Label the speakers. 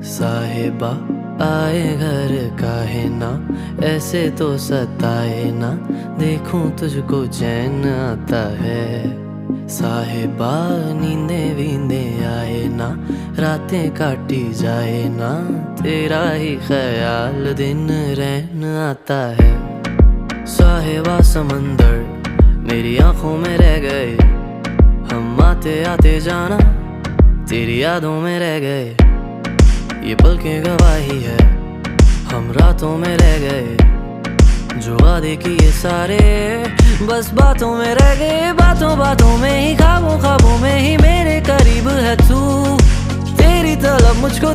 Speaker 1: साहिबा आए घर काहे ना, ऐसे तो सताए ना, देखूं तुझको चैन आता है। साहिबा नींदे वींदे आए ना, रातें काटी जाए ना, तेरा ही ख्याल दिन रहन आता है। साहिबा समंदर मेरी आंखों में रह गए, हम आते आते जाना तेरी यादों में रह गए। ये पल की गवाही है, हम रातों में रह गए, जो वादे किए सारे बस बातों में रह गए। बातों बातों में ही, ख्वाबों ख्वाबों में ही मेरे करीब है तू, तेरी तलब मुझको